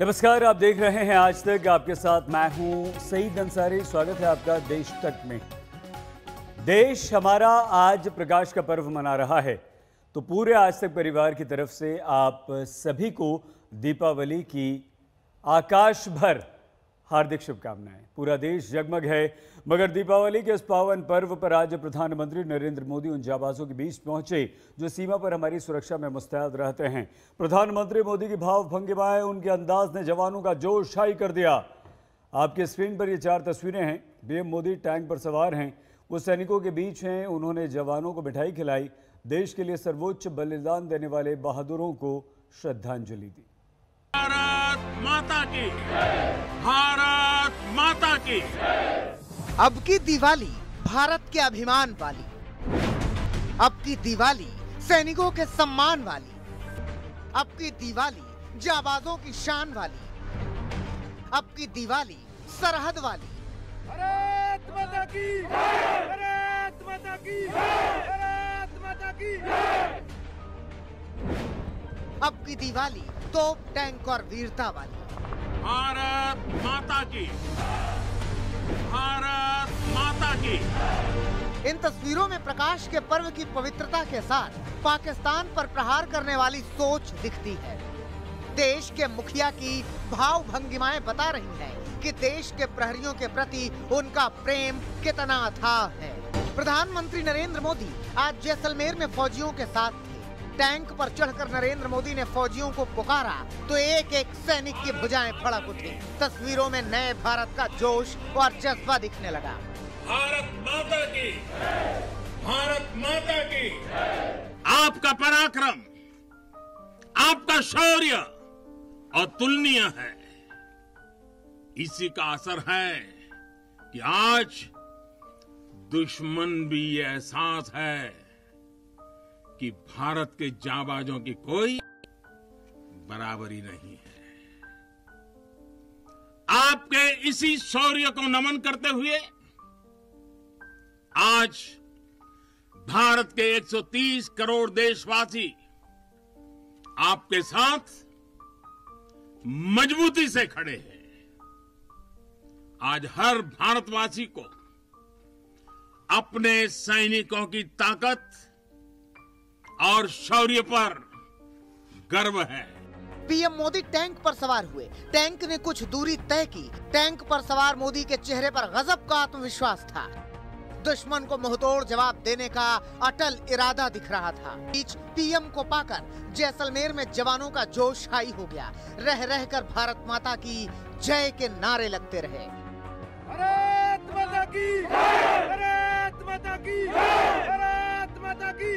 नमस्कार, आप देख रहे हैं आज तक। आपके साथ मैं हूं सईद अंसारी। स्वागत है आपका देश तक में। देश हमारा आज प्रकाश का पर्व मना रहा है, तो पूरे आज तक परिवार की तरफ से आप सभी को दीपावली की आकाश भर हार्दिक शुभकामनाएं। पूरा देश जगमग है, मगर दीपावली के इस पावन पर्व पर आज प्रधानमंत्री नरेंद्र मोदी उन जाबाजों के बीच पहुंचे जो सीमा पर हमारी सुरक्षा में मुस्तैद रहते हैं। प्रधानमंत्री मोदी की भाव भंगिमाएं, उनके अंदाज ने जवानों का जोश हाई कर दिया। आपके स्क्रीन पर ये 4 तस्वीरें हैं। पीएम मोदी टैंक पर सवार हैं, वो सैनिकों के बीच हैं। उन्होंने जवानों को मिठाई खिलाई, देश के लिए सर्वोच्च बलिदान देने वाले बहादुरों को श्रद्धांजलि दी। भारत माता की, भारत माता की। अब की दिवाली भारत के अभिमान वाली, अब की दिवाली सैनिकों के सम्मान वाली, अब की दिवाली जाबाजों की शान वाली, अब की दिवाली सरहद वाली। भारत माता की, भारत माता की, भारत माता की। अब की दिवाली तोप, टैंक और वीरता वाली। भारत माता की, भारत माता की। इन तस्वीरों में प्रकाश के पर्व की पवित्रता के साथ पाकिस्तान पर प्रहार करने वाली सोच दिखती है। देश के मुखिया की भाव भंगिमाएं बता रही हैं कि देश के प्रहरियों के प्रति उनका प्रेम कितना अथाह है। प्रधानमंत्री नरेंद्र मोदी आज जैसलमेर में फौजियों के साथ थे। टैंक पर चढ़कर नरेंद्र मोदी ने फौजियों को पुकारा तो एक एक सैनिक की भुजाएं फड़क उठी। तस्वीरों में नए भारत का जोश और जज्बा दिखने लगा। भारत माता की, भारत माता की। आपका पराक्रम, आपका शौर्य अतुलनीय है। इसी का असर है कि आज दुश्मन भी ये एहसास है कि भारत के जाबाजों की कोई बराबरी नहीं है। आपके इसी शौर्य को नमन करते हुए आज भारत के 130 करोड़ देशवासी आपके साथ मजबूती से खड़े हैं। आज हर भारतवासी को अपने सैनिकों की ताकत और शौर्य पर गर्व है। पीएम मोदी टैंक पर सवार हुए। टैंक ने कुछ दूरी तय की। टैंक पर सवार मोदी के चेहरे पर गजब का आत्मविश्वास था। दुश्मन को मुंहतोड़ जवाब देने का अटल इरादा दिख रहा था। बीच पीएम को पाकर जैसलमेर में जवानों का जोश हाई हो गया। रह रहकर भारत माता की जय के नारे लगते रहे। भारत माता की, भारत माता की, भारत माता की।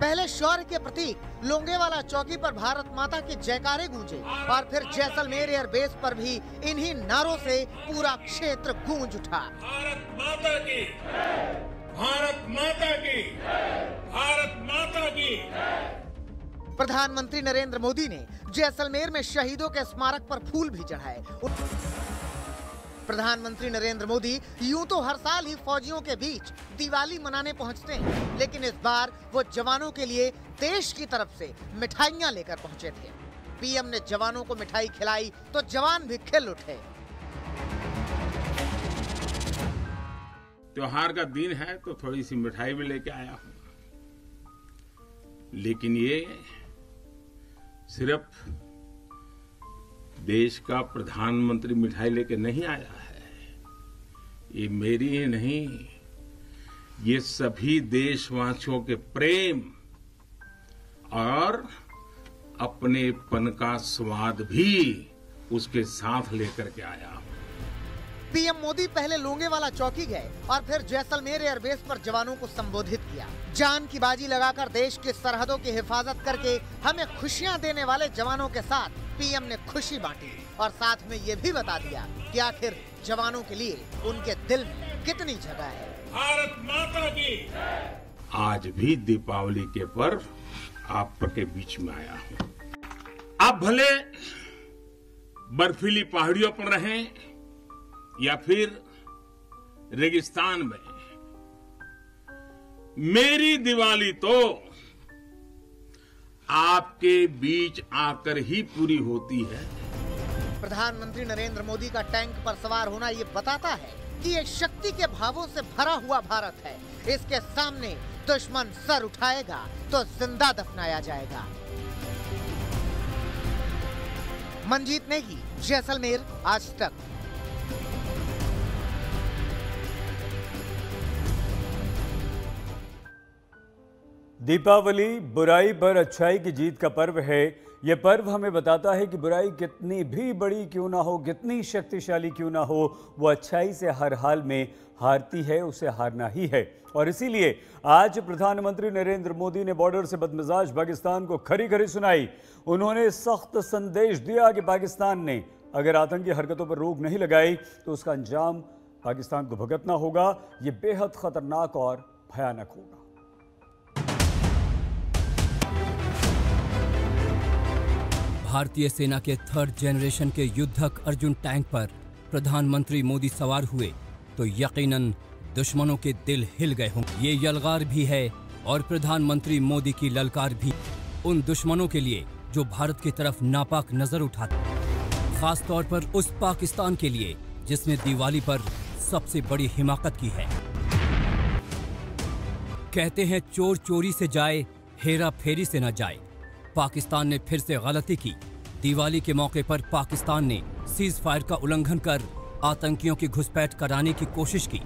पहले शौर्य के प्रतीक लोंगेवाला चौकी पर भारत माता के जयकारे गूंजे और फिर जैसलमेर एयरबेस पर भी इन्हीं नारों से पूरा क्षेत्र गूंज उठा। भारत माता की, भारत माता की, भारत माता की। प्रधानमंत्री नरेंद्र मोदी ने जैसलमेर में शहीदों के स्मारक पर फूल भी चढ़ाए। प्रधानमंत्री नरेंद्र मोदी यूं तो हर साल ही फौजियों के बीच दिवाली मनाने पहुंचते हैं, लेकिन इस बार वो जवानों के लिए देश की तरफ से मिठाइयां लेकर पहुंचे थे। पीएम ने जवानों को मिठाई खिलाई तो जवान भी खिल उठे। त्योहार का दिन है तो थोड़ी सी मिठाई भी लेके आया हूं, लेकिन ये सिर्फ देश का प्रधानमंत्री मिठाई लेके नहीं आया है। ये मेरी ही नहीं, ये सभी देशवासियों के प्रेम और अपनेपन का स्वाद भी उसके साथ लेकर के आया हूं। पीएम मोदी पहले लोंगेवाला चौकी गए और फिर जैसलमेर एयरबेस पर जवानों को संबोधित किया। जान की बाजी लगाकर देश की सरहदों की हिफाजत करके हमें खुशियां देने वाले जवानों के साथ पीएम ने खुशी बांटी और साथ में ये भी बता दिया कि आखिर जवानों के लिए उनके दिल में कितनी जगह है। भारत माता की। आज भी दीपावली के पर्व आपके बीच में आया हूं। आप भले बर्फीली पहाड़ियों पर रहें या फिर रेगिस्तान में, मेरी दिवाली तो आपके बीच आकर ही पूरी होती है। प्रधानमंत्री नरेंद्र मोदी का टैंक पर सवार होना ये बताता है कि ये शक्ति के भावों से भरा हुआ भारत है। इसके सामने दुश्मन सर उठाएगा तो जिंदा दफनाया जाएगा। मनजीत नेगी, जैसलमेर, आज तक। दीपावली बुराई पर अच्छाई की जीत का पर्व है। यह पर्व हमें बताता है कि बुराई कितनी भी बड़ी क्यों ना हो, कितनी शक्तिशाली क्यों ना हो, वो अच्छाई से हर हाल में हारती है, उसे हारना ही है। और इसीलिए आज प्रधानमंत्री नरेंद्र मोदी ने बॉर्डर से बदमिजाज पाकिस्तान को खरी खरी सुनाई। उन्होंने सख्त संदेश दिया कि पाकिस्तान ने अगर आतंकी हरकतों पर रोक नहीं लगाई तो उसका अंजाम पाकिस्तान को भुगतना होगा। ये बेहद खतरनाक और भयानक होगा। भारतीय सेना के 3rd जनरेशन के युद्धक अर्जुन टैंक पर प्रधानमंत्री मोदी सवार हुए तो यकीनन दुश्मनों के दिल हिल गए होंगे। ये यलगार भी है और प्रधानमंत्री मोदी की ललकार भी उन दुश्मनों के लिए जो भारत की तरफ नापाक नजर उठाते, खास तौर पर उस पाकिस्तान के लिए जिसने दिवाली पर सबसे बड़ी हिमाकत की है। कहते हैं चोर चोरी से जाए, हेरा फेरी से न जाए। पाकिस्तान ने फिर से गलती की। दिवाली के मौके पर पाकिस्तान ने सीज फायर का उल्लंघन कर आतंकियों की घुसपैठ कराने की कोशिश की,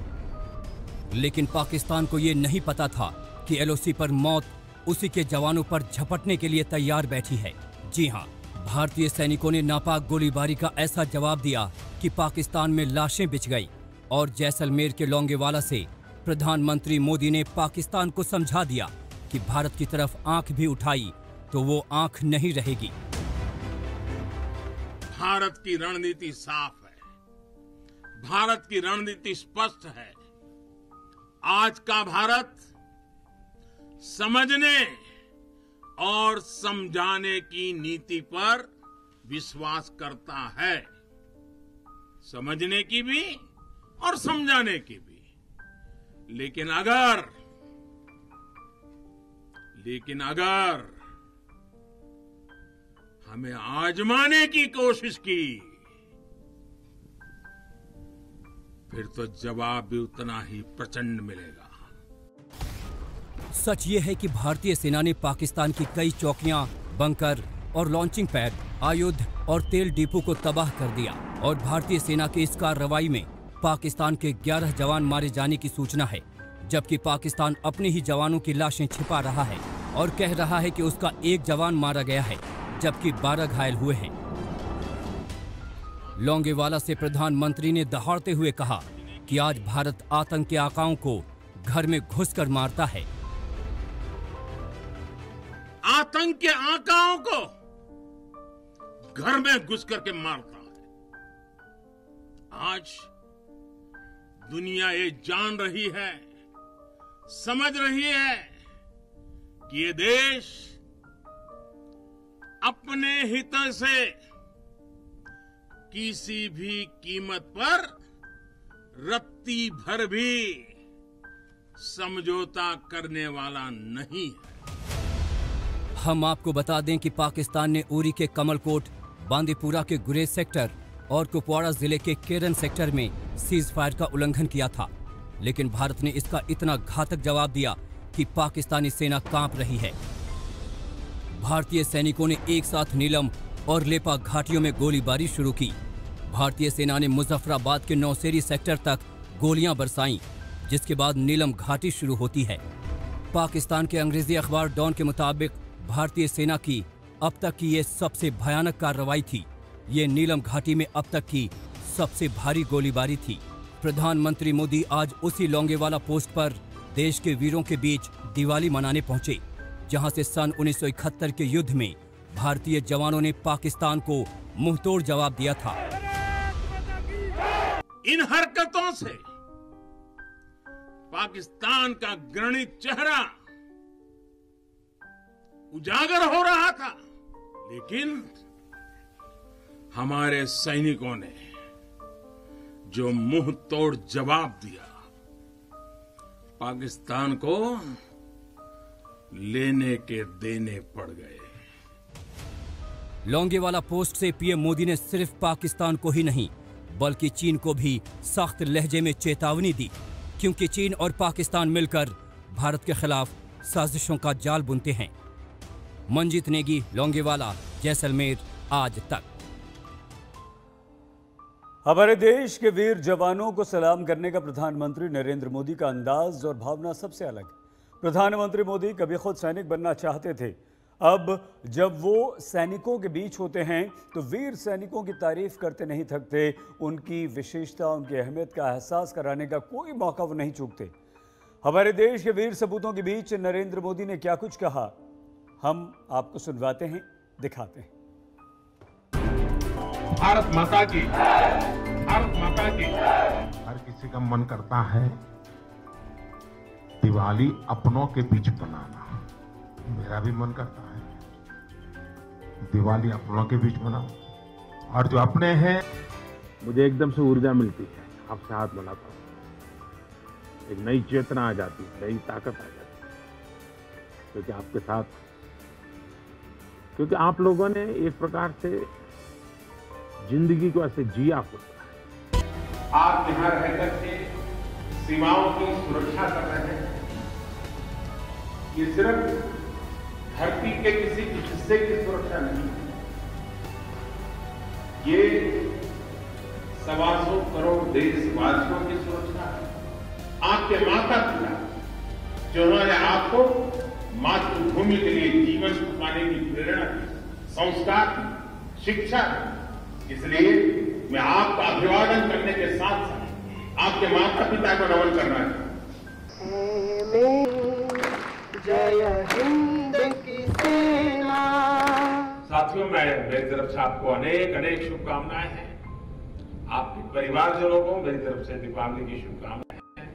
लेकिन पाकिस्तान को ये नहीं पता था कि एलओसी पर मौत उसी के जवानों पर झपटने के लिए तैयार बैठी है। जी हां, भारतीय सैनिकों ने नापाक गोलीबारी का ऐसा जवाब दिया कि पाकिस्तान में लाशें बिछ गई। और जैसलमेर के लोंगेवाला से प्रधानमंत्री मोदी ने पाकिस्तान को समझा दिया कि भारत की तरफ आंख भी उठाई तो वो आंख नहीं रहेगी। भारत की रणनीति साफ है, भारत की रणनीति स्पष्ट है। आज का भारत समझने और समझाने की नीति पर विश्वास करता है, समझने की भी और समझाने की भी। लेकिन अगर हमें आजमाने की कोशिश की फिर तो जवाब भी उतना ही प्रचंड मिलेगा। सच ये है कि भारतीय सेना ने पाकिस्तान की कई चौकियां, बंकर और लॉन्चिंग पैड, आयुध और तेल डिपो को तबाह कर दिया। और भारतीय सेना की इस कार्रवाई में पाकिस्तान के 11 जवान मारे जाने की सूचना है, जबकि पाकिस्तान अपने ही जवानों की लाशें छिपा रहा है और कह रहा है कि उसका 1 जवान मारा गया है, जबकि 12 घायल हुए हैं। लोंगेवाला से प्रधानमंत्री ने दहाड़ते हुए कहा कि आज भारत आतंक के आकाओं को घर में घुसकर मारता है। आतंक के आकाओं को घर में घुस करके मारता है। आज दुनिया ये जान रही है, समझ रही है कि ये देश अपने हितों से किसी भी कीमत पर रत्ती भर भी समझौता करने वाला नहीं है। हम आपको बता दें कि पाकिस्तान ने उरी के कमलकोट, बांदीपुरा के गुरेज सेक्टर और कुपवाड़ा जिले के केरन सेक्टर में सीज फायर का उल्लंघन किया था, लेकिन भारत ने इसका इतना घातक जवाब दिया कि पाकिस्तानी सेना कांप रही है। भारतीय सैनिकों ने एक साथ नीलम और लेपा घाटियों में गोलीबारी शुरू की। भारतीय सेना ने मुजफ्फराबाद के नौसेरी सेक्टर तक गोलियां बरसाईं, जिसके बाद नीलम घाटी शुरू होती है। पाकिस्तान के अंग्रेजी अखबार डॉन के मुताबिक भारतीय सेना की अब तक की ये सबसे भयानक कार्रवाई थी। ये नीलम घाटी में अब तक की सबसे भारी गोलीबारी थी। प्रधानमंत्री मोदी आज उसी लोंगेवाला पोस्ट पर देश के वीरों के बीच दिवाली मनाने पहुंचे, जहां से सन 1971 के युद्ध में भारतीय जवानों ने पाकिस्तान को मुंहतोड़ जवाब दिया था। इन हरकतों से पाकिस्तान का घृणित चेहरा उजागर हो रहा था, लेकिन हमारे सैनिकों ने जो मुंह तोड़ जवाब दिया, पाकिस्तान को लेने के देने पड़ गए। लोंगेवाला पोस्ट से पीएम मोदी ने सिर्फ पाकिस्तान को ही नहीं बल्कि चीन को भी सख्त लहजे में चेतावनी दी, क्योंकि चीन और पाकिस्तान मिलकर भारत के खिलाफ साजिशों का जाल बुनते हैं। मंजीत नेगी, लोंगेवाला, जैसलमेर, आज तक। हमारे देश के वीर जवानों को सलाम करने का प्रधानमंत्री नरेंद्र मोदी का अंदाज और भावना सबसे अलग। प्रधानमंत्री मोदी कभी खुद सैनिक बनना चाहते थे, अब जब वो सैनिकों के बीच होते हैं तो वीर सैनिकों की तारीफ करते नहीं थकते। उनकी विशेषता, उनकी अहमियत का एहसास कराने का कोई मौका वो नहीं चूकते। हमारे देश के वीर सपूतों के बीच नरेंद्र मोदी ने क्या कुछ कहा, हम आपको सुनवाते हैं, दिखाते हैं। भारत माता की, भारत माता की। हर किसी का मन करता है दिवाली अपनों के बीच बनाना। मेरा भी मन करता है दिवाली अपनों के बीच बनाओ, और जो अपने हैं मुझे एकदम से ऊर्जा मिलती है। आपसे हाथ मिलाता हूँ, एक नई चेतना आ जाती है, नई ताकत आ जाती है, क्योंकि आपके साथ, क्योंकि आप लोगों ने एक प्रकार से जिंदगी को ऐसे जिया होता है। आप यहां रहकर के सीमाओं की सुरक्षा कर रहे हैं। ये सिर्फ धरती के किसी हिस्से की सुरक्षा नहीं है, ये 125 करोड़ देशवासियों की सुरक्षा है। आपके माता पिता जिन्होंने आपको मातृभूमि के लिए जीवन चुकाने की प्रेरणा दी, संस्कार दी, शिक्षा दी, इसलिए मैं आपका अभिवादन करने के साथ साथ आपके माता पिता को नमन करना चाहता हूं। जय हिंद की सेना। साथियों, मेरी तरफ से आपको अनेक अनेक शुभकामनाएं हैं। आपके परिवारजनों को मेरी तरफ से दीपावली की शुभकामनाएं हैं,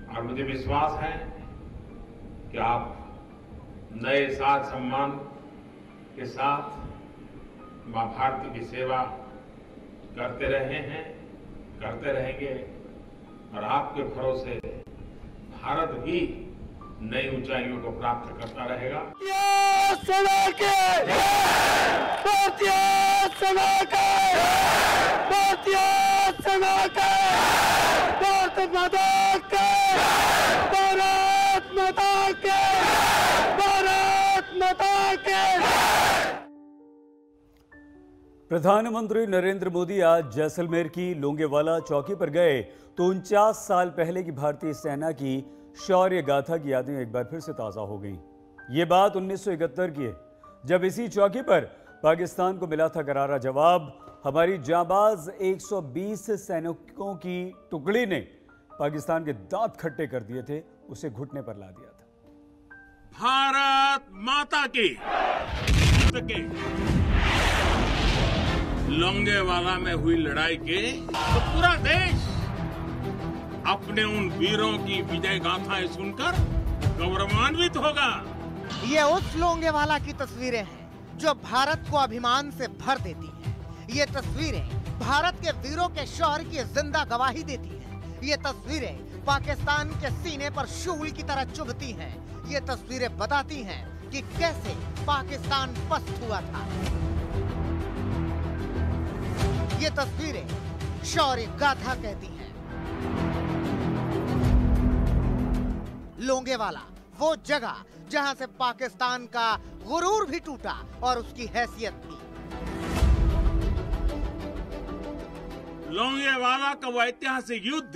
और मुझे विश्वास है कि आप नए साज सम्मान के साथ मां भारती की सेवा करते रहे हैं, करते रहेंगे, और आपके भरोसे भारत भी नई ऊंचाइयों को प्राप्त करता रहेगा। प्रधानमंत्री नरेंद्र मोदी आज जैसलमेर की लोंगेवाला चौकी पर गए तो 49 साल पहले की भारतीय सेना की शौर्य गाथा की यादें एक बार फिर से ताज़ा हो गईं। ये बात 1971 की है, जब इसी चौकी पर पाकिस्तान को मिला था करारा जवाब। हमारी जांबाज 120 सैनिकों की टुकड़ी ने पाकिस्तान के दांत खट्टे कर दिए थे, उसे घुटने पर ला दिया था। भारत माता की। लोंगेवाला में हुई लड़ाई के तो पूरा देश अपने उन वीरों की विजय गाथाएं सुनकर गौरवान्वित होगा। ये उस लोंगेवाला की तस्वीरें हैं जो भारत को अभिमान से भर देती हैं। ये तस्वीरें भारत के वीरों के शौर्य की जिंदा गवाही देती हैं। ये तस्वीरें पाकिस्तान के सीने पर शूल की तरह चुभती हैं। ये तस्वीरें बताती हैं कि कैसे पाकिस्तान पस्त हुआ था। ये तस्वीरें शौर्य गाथा कहती हैं। लोंगेवाला वो जगह जहां से पाकिस्तान का गुरूर भी टूटा और उसकी हैसियत भी। लोंगेवाला का वो ऐतिहासिक युद्ध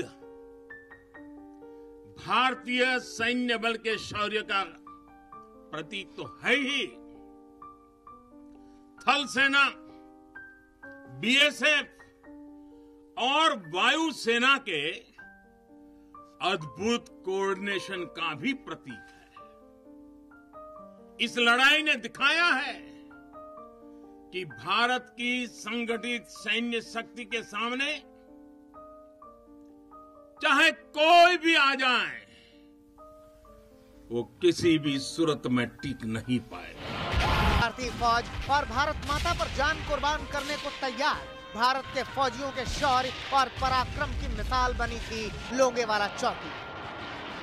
भारतीय सैन्य बल के शौर्य का प्रतीक तो है ही। थल सेना, बीएसएफ और वायु सेना के अद्भुत कोऑर्डिनेशन का भी प्रतीक है। इस लड़ाई ने दिखाया है कि भारत की संगठित सैन्य शक्ति के सामने चाहे कोई भी आ जाए, वो किसी भी सूरत में टिक नहीं पाएगा। भारतीय फौज और भारत माता पर जान कुर्बान करने को तैयार भारत के फौजियों के शौर्य और पराक्रम की मिसाल बनी थी लोंगेवाला चौकी।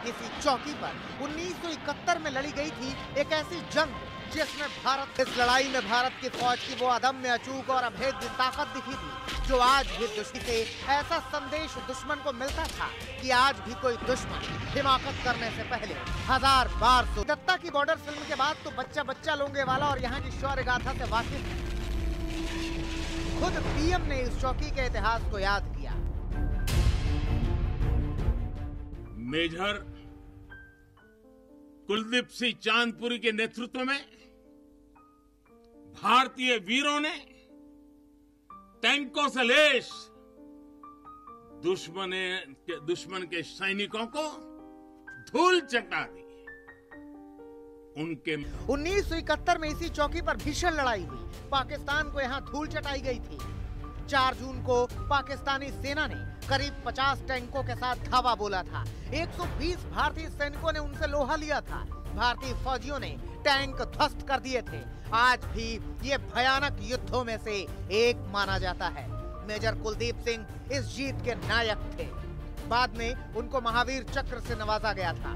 इसी चौकी पर 1971 में लड़ी गई थी एक ऐसी जंग जिसमें भारत इस लड़ाई में भारत की फौज की वो अदम्य अचूक और अभेद्य ताकत दिखी थी, जो आज भी दुश्मन से ऐसा संदेश दुश्मन को मिलता था कि आज भी कोई दुश्मन हिमाकत करने से पहले 1000 बार सोचे। दत्ता की बॉर्डर फिल्म के बाद तो बच्चा बच्चा लोंगेवाला और यहाँ की शौर्य गाथा से वाकिफ है। खुद पीएम ने इस चौकी के इतिहास को याद किया। मेजर कुलदीप सिंह चांदपुरी के नेतृत्व में भारतीय वीरों ने टैंकों से लैस दुश्मन के सैनिकों को धूल चटा दी। उनके 1971 में इसी चौकी पर भीषण लड़ाई हुई। पाकिस्तान को यहाँ धूल चटाई गई थी। 4 जून को पाकिस्तानी सेना ने करीब 50 टैंकों के साथ धावा बोला था। 120 भारतीय सैनिकों ने उनसे लोहा लिया था। भारतीय फौजियों ने टैंक ध्वस्त कर दिए थे। आज भी ये भयानक युद्धों में से एक माना जाता है। मेजर कुलदीप सिंह इस जीत के नायक थे। बाद में उनको महावीर चक्र से नवाजा गया था।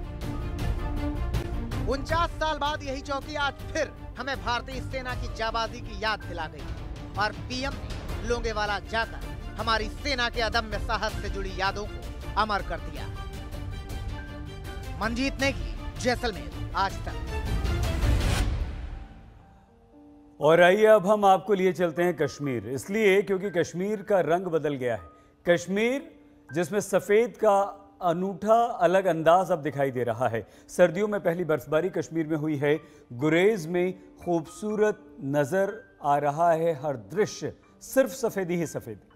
49 साल बाद यही चौकी आज फिर हमें भारतीय सेना की जाबाजी की याद दिला गई और पीएम ने लोंगेवाला जाकर हमारी सेना के अदम्य साहस से जुड़ी यादों को अमर कर दिया। मनजीत नेगी, जैसलमेर, आज तक। और आइए अब हम आपको लिए चलते हैं कश्मीर, इसलिए क्योंकि कश्मीर का रंग बदल गया है। कश्मीर जिसमें सफेद का अनूठा अलग अंदाज अब दिखाई दे रहा है। सर्दियों में पहली बर्फबारी कश्मीर में हुई है। गुरेज में खूबसूरत नजर आ रहा है हर दृश्य, सिर्फ सफेदी ही सफेदी।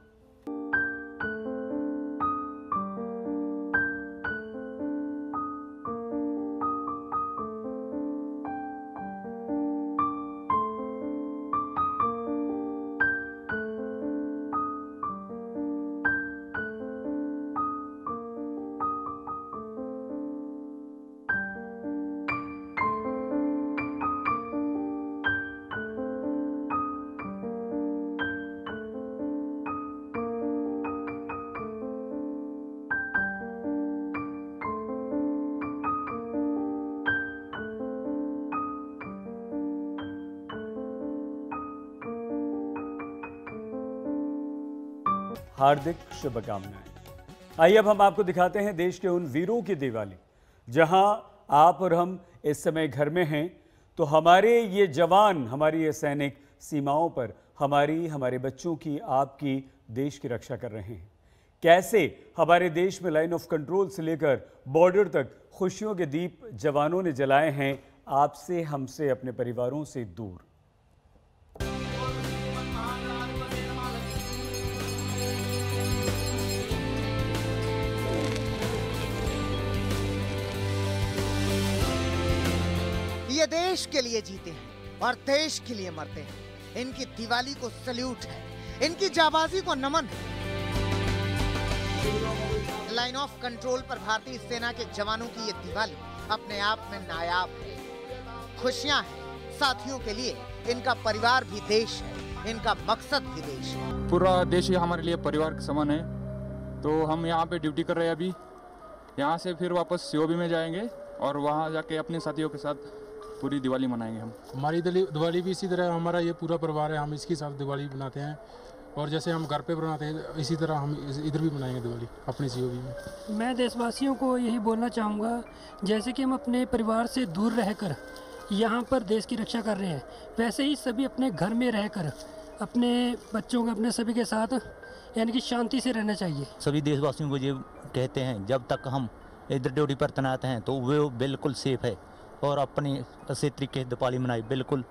हार्दिक शुभकामनाएं। आइए अब हम आपको दिखाते हैं देश के उन वीरों की दिवाली। जहां आप और हम इस समय घर में हैं, तो हमारे ये जवान, हमारे ये सैनिक सीमाओं पर हमारे बच्चों की, आपकी, देश की रक्षा कर रहे हैं। कैसे हमारे देश में लाइन ऑफ कंट्रोल से लेकर बॉर्डर तक खुशियों के दीप जवानों ने जलाए हैं, आपसे, हमसे, अपने परिवारों से दूर। ये देश के लिए जीते हैं और देश के लिए मरते हैं। इनकी दिवाली को सल्यूट है, इनकी जाबाजी को नमन है। लाइन ऑफ कंट्रोल पर भारतीय सेना के जवानों की ये दिवाली अपने आप में नायाब है। खुशियां हैं साथियों के लिए, इनका परिवार भी देश है, इनका मकसद भी देश है। पूरा देश ही हमारे लिए परिवार के समान है। तो हम यहाँ पे ड्यूटी कर रहे हैं अभी। यहाँ से फिर वापस सीओबी में जाएंगे और वहाँ जाके अपने साथियों के साथ पूरी दिवाली मनाएंगे हम। हमारी दिवाली भी इसी तरह, हमारा ये पूरा परिवार है, हम इसके साथ दिवाली बनाते हैं। और जैसे हम घर पे बनाते हैं, इसी तरह हम इधर भी बनाएंगे दिवाली अपनी सीओबी में। मैं देशवासियों को यही बोलना चाहूँगा, जैसे कि हम अपने परिवार से दूर रहकर यहाँ पर देश की रक्षा कर रहे हैं, वैसे ही सभी अपने घर में रहकर अपने बच्चों को, अपने सभी के साथ यानी कि शांति से रहना चाहिए। सभी देशवासियों को ये कहते हैं, जब तक हम इधर ड्यूटी पर तैनात हैं तो वो बिल्कुल सेफ है और अपनी अच्छे तरीके से दिवाली मनाई, बिल्कुल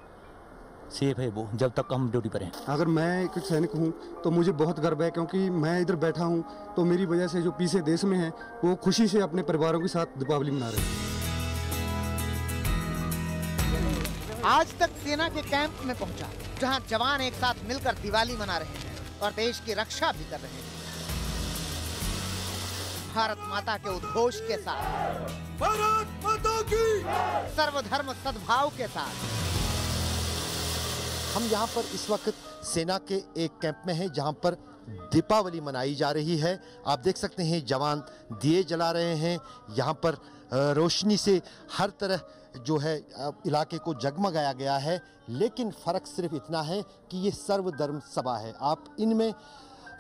सेफ है वो जब तक हम ड्यूटी पर हैं। अगर मैं एक सैनिक हूँ तो मुझे बहुत गर्व है, क्योंकि मैं इधर बैठा हूँ तो मेरी वजह से जो पीछे देश में हैं वो खुशी से अपने परिवारों के साथ दीपावली मना रहे हैं। आज तक सेना के कैंप में पहुंचा, जहां जवान एक साथ मिलकर दिवाली मना रहे हैं और देश की रक्षा भी कर रहे हैं। भारत माता के उद्घोष के साथ, भारत माता की सर्वधर्म सद्भाव के साथ। हम यहाँ पर इस वक्त सेना के एक कैंप में हैं, जहाँ पर दीपावली मनाई जा रही है। आप देख सकते हैं जवान दिए जला रहे हैं। यहाँ पर रोशनी से हर तरह जो है इलाके को जगमगाया गया है, लेकिन फ़र्क सिर्फ इतना है कि ये सर्वधर्म सभा है। आप इनमें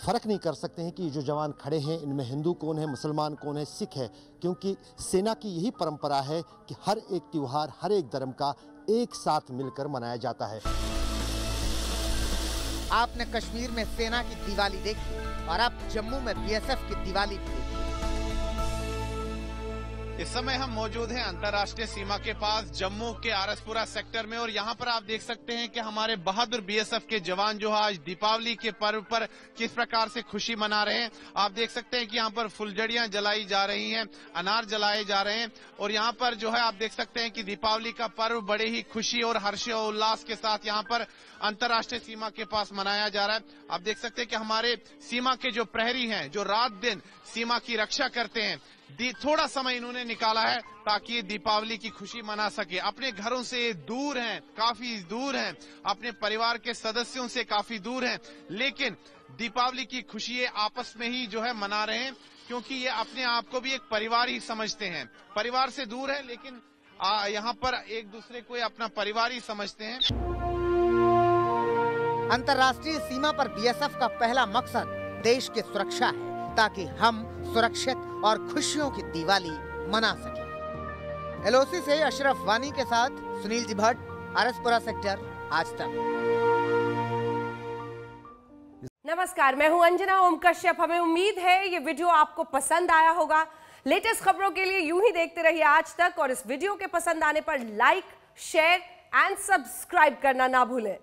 फ़र्क नहीं कर सकते हैं कि जो जवान खड़े हैं इनमें हिंदू कौन है, मुसलमान कौन है, सिख है, क्योंकि सेना की यही परंपरा है कि हर एक त्यौहार हर एक धर्म का एक साथ मिलकर मनाया जाता है। आपने कश्मीर में सेना की दिवाली देखी और अब जम्मू में बीएसएफ की दिवाली भी देखी। इस समय हम मौजूद हैं अंतर्राष्ट्रीय सीमा के पास जम्मू के आरसपुरा सेक्टर में और यहाँ पर आप देख सकते हैं कि हमारे बहादुर बीएसएफ के जवान जो है आज दीपावली के पर्व पर किस प्रकार से खुशी मना रहे हैं। आप देख सकते हैं कि यहाँ पर फुलझड़ियां जलाई जा रही हैं, अनार जलाए जा रहे हैं और यहाँ पर जो है आप देख सकते हैं कि दीपावली का पर्व बड़े ही खुशी और हर्षोल्लास के साथ यहाँ पर अंतर्राष्ट्रीय सीमा के पास मनाया जा रहा है। आप देख सकते हैं कि हमारे सीमा के जो प्रहरी हैं, जो रात दिन सीमा की रक्षा करते हैं, थोड़ा समय इन्होंने निकाला है ताकि दीपावली की खुशी मना सके। अपने घरों से दूर हैं, काफी दूर हैं, अपने परिवार के सदस्यों से काफी दूर हैं, लेकिन दीपावली की खुशी ये आपस में ही जो है मना रहे हैं, क्योंकि ये अपने आप को भी एक परिवार ही समझते हैं। परिवार से दूर है लेकिन यहाँ पर एक दूसरे को अपना परिवार ही समझते हैं। अंतर्राष्ट्रीय सीमा पर बीएसएफ का पहला मकसद देश की सुरक्षा है, ताकि हम सुरक्षित और खुशियों की दिवाली मना सकें। एलओसी से अशरफ वानी के साथ सुनील जी भट्ट, आरएसपुरा सेक्टर, आज तक। नमस्कार, मैं हूं अंजना ओम कश्यप। हमें उम्मीद है ये वीडियो आपको पसंद आया होगा। लेटेस्ट खबरों के लिए यूं ही देखते रहिए आज तक और इस वीडियो के पसंद आने पर लाइक, शेयर एंड सब्सक्राइब करना ना भूलें।